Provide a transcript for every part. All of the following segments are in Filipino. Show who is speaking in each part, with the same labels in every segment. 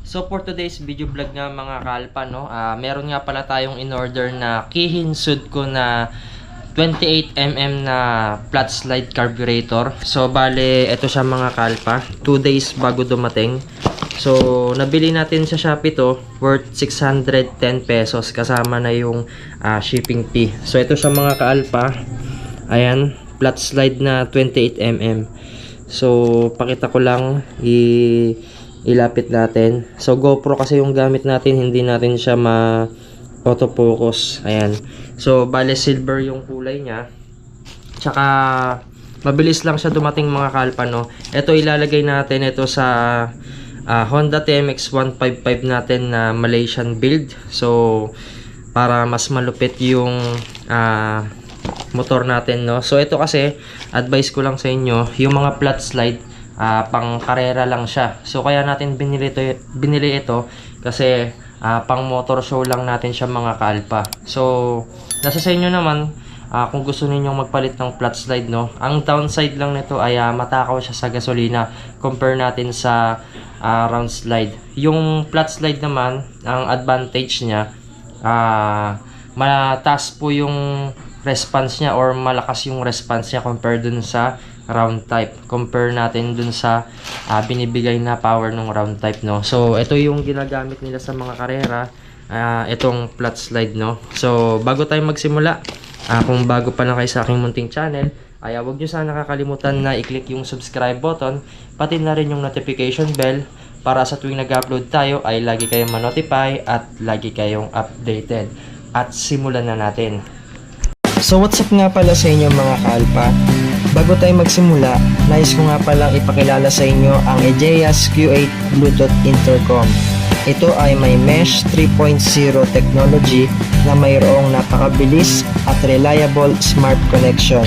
Speaker 1: So for today's video vlog nga mga kalpa, no, meron nga pala tayong in-order na Kihin Sudco na 28mm na flat slide carburetor. So bale, ito siya mga kalpa, 2 days bago dumating. So nabili natin sa Shopee to, worth 610 pesos kasama na yung shipping fee. So ito siya mga kalpa, ayan, flat slide na 28mm. So pakita ko lang, ilapit natin. So GoPro kasi yung gamit natin, hindi natin siya autofocus. Ayan. So bale silver yung kulay niya. Tsaka mabilis lang siya dumating mga kalpa, no. Ito ilalagay natin ito sa Honda TMX 155 natin na Malaysian build. So para mas malupit yung motor natin, no. So ito kasi advice ko lang sa inyo, yung mga flat slide pang karera lang siya. So kaya natin binili ito kasi pang motor show lang natin siya mga kalpa. So nasa sa inyo naman kung gusto ninyong magpalit ng flat slide, no. Ang downside lang nito ay matakaw siya sa gasolina compare natin sa round slide. Yung flat slide naman, ang advantage niya, mataas po yung response niya or malakas yung response niya compare dun sa round type. Compare natin dun sa binibigay na power ng round type, no. So ito yung ginagamit nila sa mga karera, itong flat slide, no. So bago tayo magsimula, kung bago pa lang kayo sa aking munting channel, ay huwag nyo sana kakalimutan na i-click yung subscribe button, pati na rin yung notification bell para sa tuwing nag-upload tayo ay lagi kayong ma-notify at lagi kayong updated. At simulan na natin.
Speaker 2: So what's up nga pala sa inyo mga kalpa? Bago tayo magsimula, nais ko nga palang ipakilala sa inyo ang Egeas Q8 Bluetooth Intercom. Ito ay may Mesh 3.0 technology na mayroong napakabilis at reliable smart connection.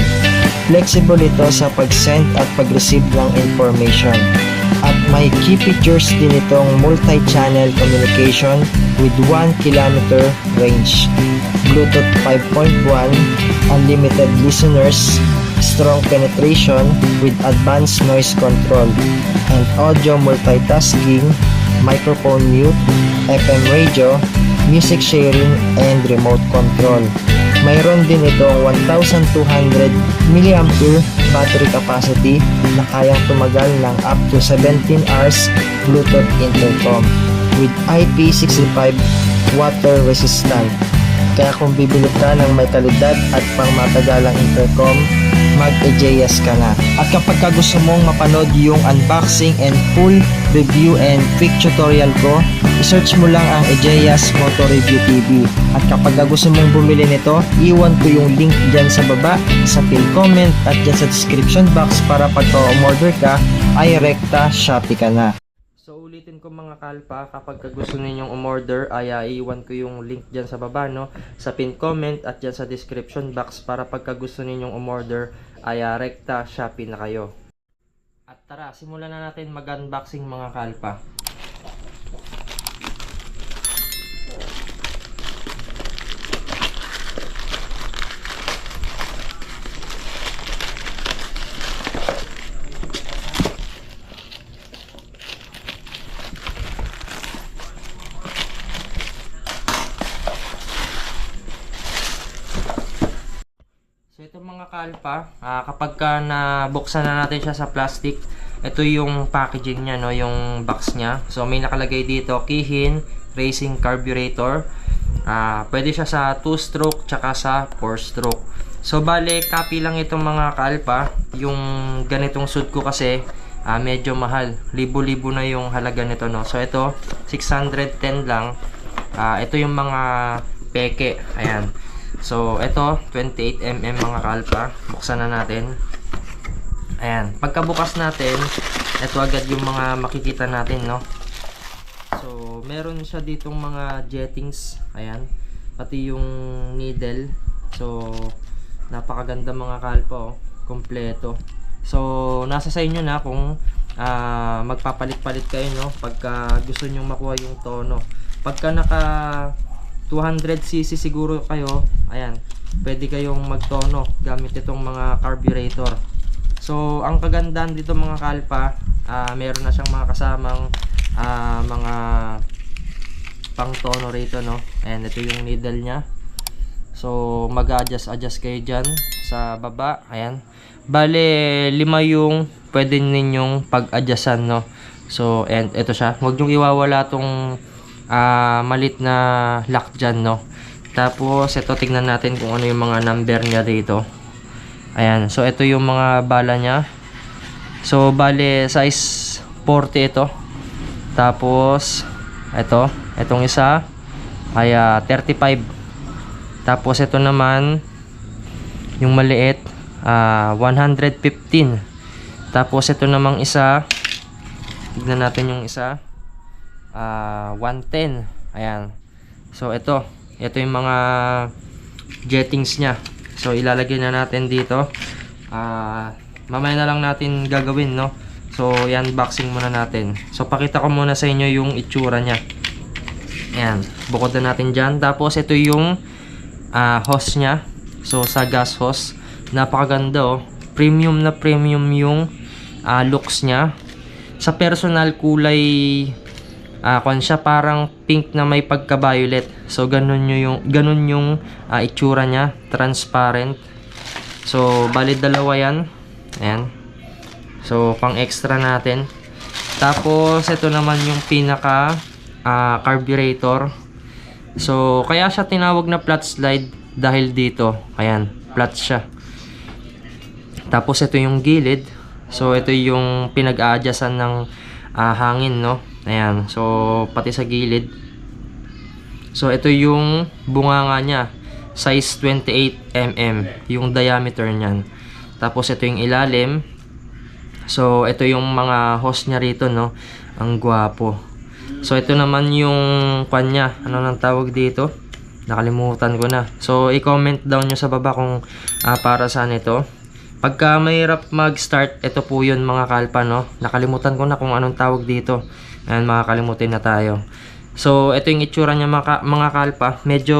Speaker 2: Flexible ito sa pag-send at pag-receive ng information. At may key features din itong multi-channel communication with 1 km range, Bluetooth 5.1, unlimited listeners, strong penetration with advanced noise control, and audio multitasking, microphone mute, FM radio, music sharing, and remote control. Mayroon din itong 1,200 mAh battery capacity na kayang tumagal ng up to 17 hours Bluetooth intercom with IP65 water resistant. Kaya kung bibili ka ng may kalidad at pangmatagalang intercom, mag-Egeas ka na. At kapag gusto mong mapanood yung unboxing and full review and quick tutorial ko, i-search mo lang ang Egeas Motor Review TV. At kapag gusto mong bumili nito, iwan ko yung link dyan sa baba, sa pin comment at dyan sa description box para pagka-order ka, ay rekta Shopee ka na.
Speaker 1: So ulitin ko mga kalpa, kapag gusto ninyong umorder ay iwan ko yung link dyan sa baba, no, sa pin comment at dyan sa description box para pagka gusto ninyong umorder ay rekta Shopee na kayo. At tara, simulan na natin mag-unboxing mga kalpa. So ito mga kalpa, kapag nabuksan na natin siya sa plastic, ito yung packaging niya, no, yung box niya. So may nakalagay dito, Kihin Racing Carburetor. Pwede siya sa 2-stroke tsaka sa 4-stroke. So bale, copy lang itong mga kalpa. Yung ganitong Sudco kasi medyo mahal. Libo-libo na yung halaga nito, no. So ito, 610 lang. Ito yung mga peke. Ayan. So, ito, 28mm mga kalpa. Buksan na natin. Ayan. Pagkabukas natin, ito agad yung mga makikita natin, no? So, meron siya ditong mga jettings. Ayan. Pati yung needle. So, napakaganda mga kalpa, oh. Kompleto. So, nasa sa inyo na kung magpapalit-palit kayo, no? Pagka gusto nyo makuha yung tono. Pagka naka 200cc siguro kayo, ayan, pwede kayong magtono gamit itong mga carburetor. So ang kagandahan dito mga kalpa, meron na siyang mga kasamang mga pang tono rito, no. And ito yung needle niya. So mag-adjust kayo dyan sa baba. Ayan. Bale 5 yung pwede ninyong pag-adjustan, no. So and ito siya. Huwag niyong iwawala tong malit na lock dyan, no. Tapos ito, tignan natin kung ano yung mga number niya dito. Ayan. So ito yung mga bala niya. So bale size 40 ito. Tapos itong isa ay 35. Tapos ito naman yung maliit 115. Tapos ito namang isa, tignan natin yung isa, 110. Ayan. So ito yung mga jettings nya. So ilalagay na natin dito. Mamaya na lang natin gagawin, no. So yan, unboxing muna natin. So pakita ko muna sa inyo yung itsura nya. Ayan, bukod na natin dyan. Tapos ito yung hose nya. So sa gas hose, napakaganda, oh. Premium na premium yung looks nya. Sa personal, kulay kung siya parang pink na may pagka-violet. So ganun yung itsura nya, transparent. So bali dalawa yan. Ayan. So pang extra natin. Tapos ito naman yung pinaka carburetor. So kaya siya tinawag na flat slide dahil dito. Ayan, flat siya. Tapos ito yung gilid. So ito yung pinag-a-adjustan ng hangin, no. Ayan. So pati sa gilid. So ito yung bunganga niya. Size 28 mm yung diameter niyan. Tapos ito yung ilalim. So ito yung mga hose niya rito, no. Ang gwapo. So ito naman yung kanya. Ano nang tawag dito? Nakalimutan ko na. So i-comment down nyo sa baba kung para saan ito. Pagka mahirap mag-start, ito po yun mga kalpa, no. Nakalimutan ko na kung anong tawag dito. Ayan, makakalimutin na tayo. So ito yung itsura niya mga kalpa. Medyo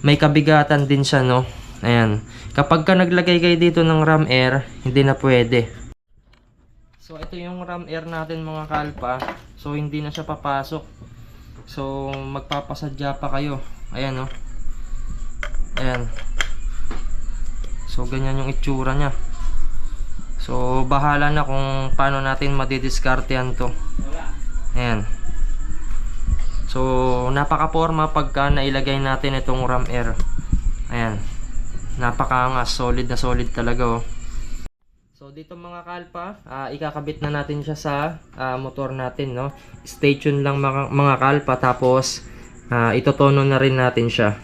Speaker 1: may kabigatan din siya, no. Ayan. Kapag ka naglagay kayo dito ng ram air, hindi na pwede. So ito yung ram air natin mga kalpa. So hindi na siya papasok. So magpapasadya pa kayo. Ayan, no. Ayan. So ganyan yung itsura niya. So bahala na kung paano natin madidiskartehan to. Ayan. So napaka-forma pagka nailagay natin itong ram air. Ayan. Napakaangas, solid na solid talaga, oh. So dito mga kalpa, ikakabit na natin siya sa motor natin, no. Stay tuned lang mga kalpa, tapos itotono na rin natin siya.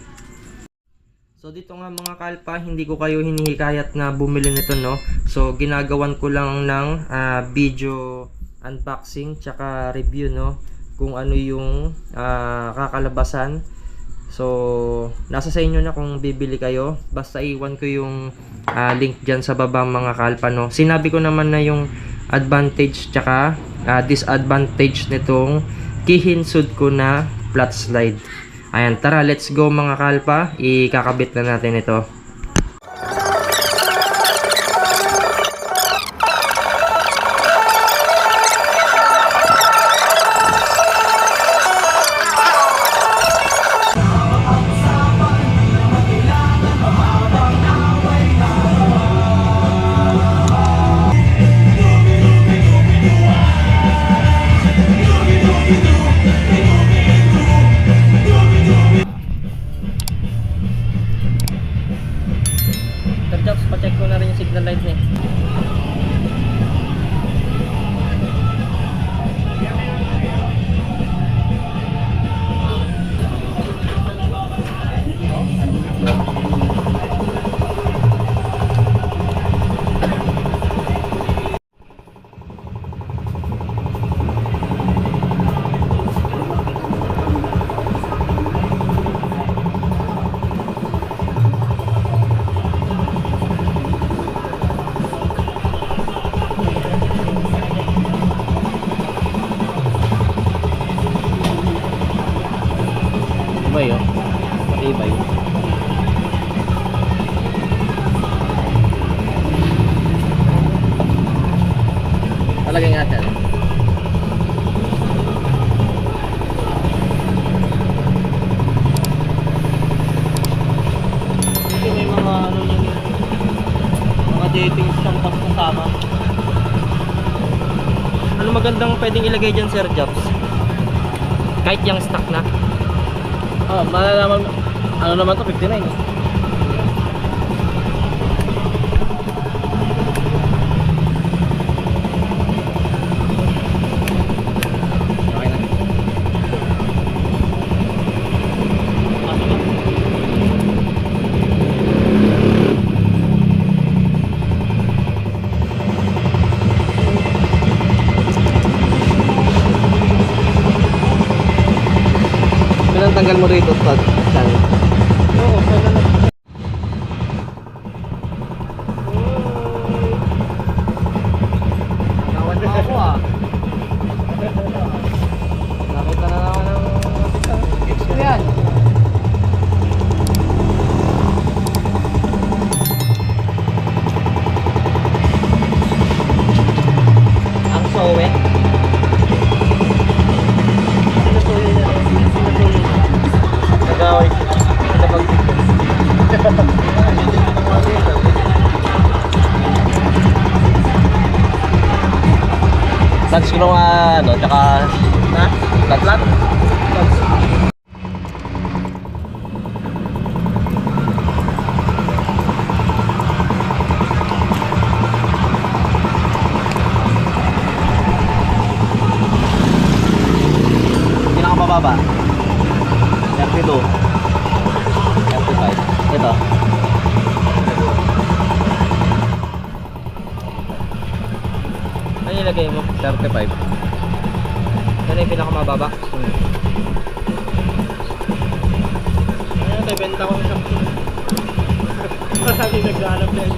Speaker 1: So dito nga mga kalpa, hindi ko kayo hinihikayat na bumili nito, no. So ginagawan ko lang ng video unboxing tsaka review, no, kung ano yung kakalabasan. So nasa sa inyo na kung bibili kayo. Basta iwan ko yung link dyan sa baba mga kalpa, no. Sinabi ko naman na yung advantage tsaka disadvantage nitong Kihin Sudco na flat slide. Ayan, tara, let's go mga kalpa. Ikakabit na natin ito. Pa-check ko na rin yung signal lights, eh. Matibay, oh. Matibay. Talagang ingatan. magandang pwedeng ilagay dyan, Sir Jobs? Kahit yung stock na.
Speaker 3: Malalaman, ano naman to, 59. Okay na. Pinantanggal mo rito, Todd. Saan?
Speaker 1: Oo, sana na.
Speaker 3: Nakawan na ako ah. Nakita na naman ng extra yan.
Speaker 1: Ang sowe.
Speaker 3: Nagaway. Touch ko nung ano, tsaka lat-lat. Pinakamababa 32 35 ito
Speaker 1: Ano ilagay mo?
Speaker 3: 35
Speaker 1: Yan yung pinakamababa.
Speaker 3: Ayan, bebenta ko sa marami nagdahanap yan.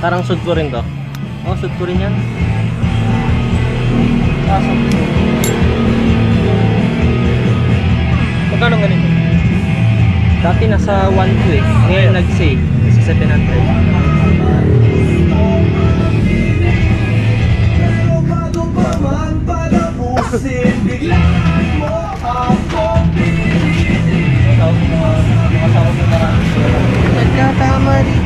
Speaker 3: Parang sud ko rin to.
Speaker 1: Oh, suit ko rin yan.
Speaker 3: Magkano ganito?
Speaker 1: Dati nasa 1.2 eh. Ngayon nag-sale. Sa 700. Nagkatama rin.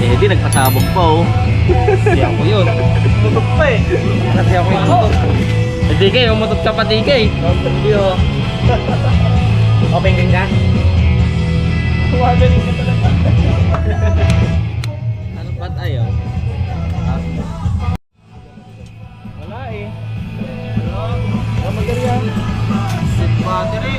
Speaker 3: Hindi, nagpasabog pa oh.
Speaker 1: Hindi ako yun.
Speaker 3: Mutok pa eh.
Speaker 1: Kasi ako yung motor. DK, umutot ka pa DK.
Speaker 3: Video. Open ring ka? Wagaling ka talaga. Ano ba't ayaw? Ha? Wala eh. Wala magarya. Sit battery.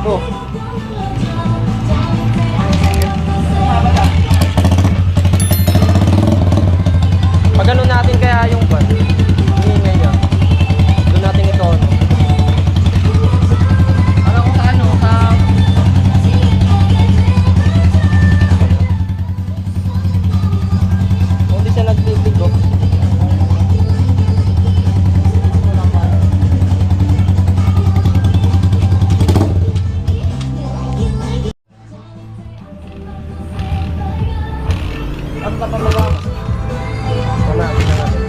Speaker 1: Oh. Pag ano natin kaya yung ban? Hindi ngayon. Doon natin ito ano. Ano kung sa ano? Sa... Kung di siya nagbibigo. Ano ka pa magawa? Wala, hindi na natin.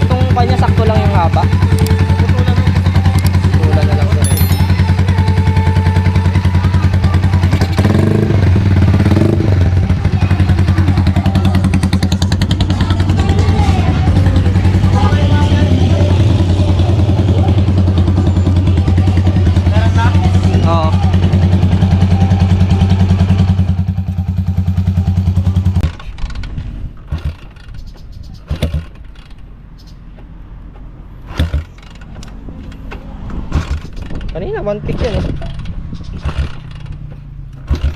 Speaker 1: Itong kanya sakto lang yung haba. Putulan na lang ito. Oo. Kanina, one pick yan eh.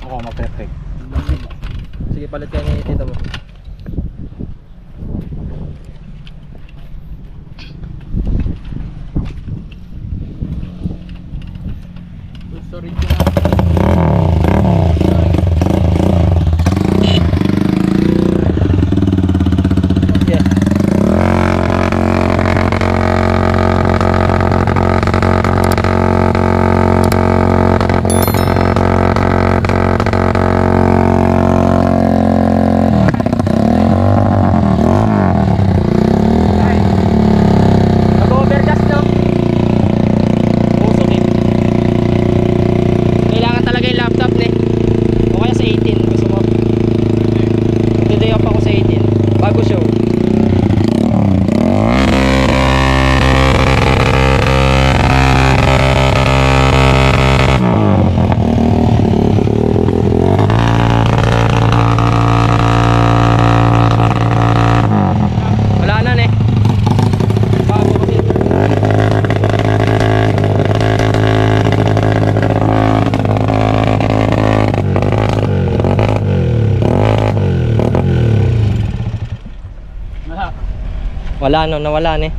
Speaker 3: Oo, ma-perfect.
Speaker 1: Sige, palit kayo ni tita mo. Sorry. Nag-overcast no? Oo, okay. Kailangan talaga yung laptop eh. O kaya sa 18, gusto mo? Today off ako sa 18. Bago show. Wala na eh. Bago kasi. Wala no, nawala na eh.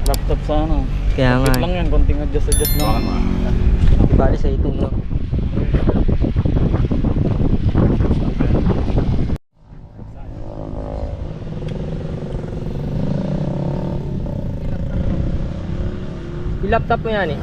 Speaker 3: Laptop sa ano.
Speaker 1: Kaya nga.
Speaker 3: Perfect lang yan, konting adjust lang.
Speaker 1: Bali sa 18 no. Yung laptop mo yan eh.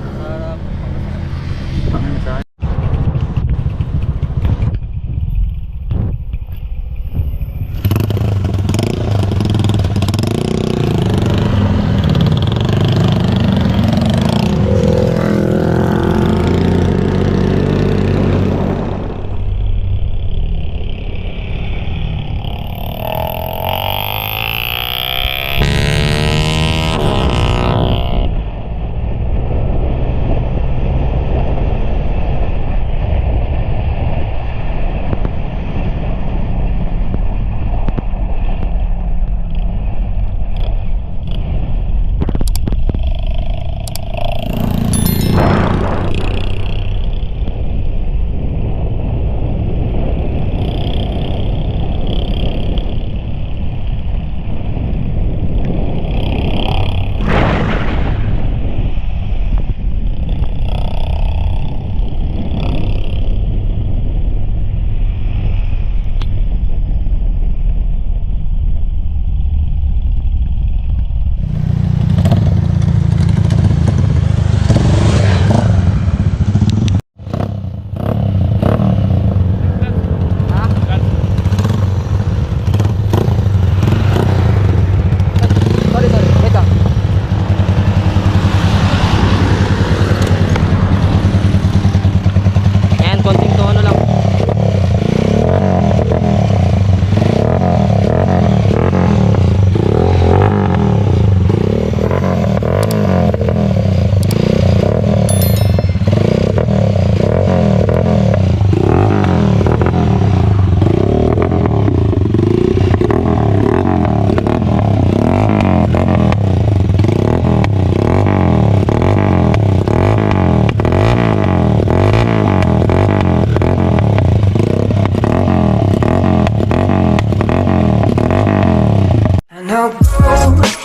Speaker 4: I'll go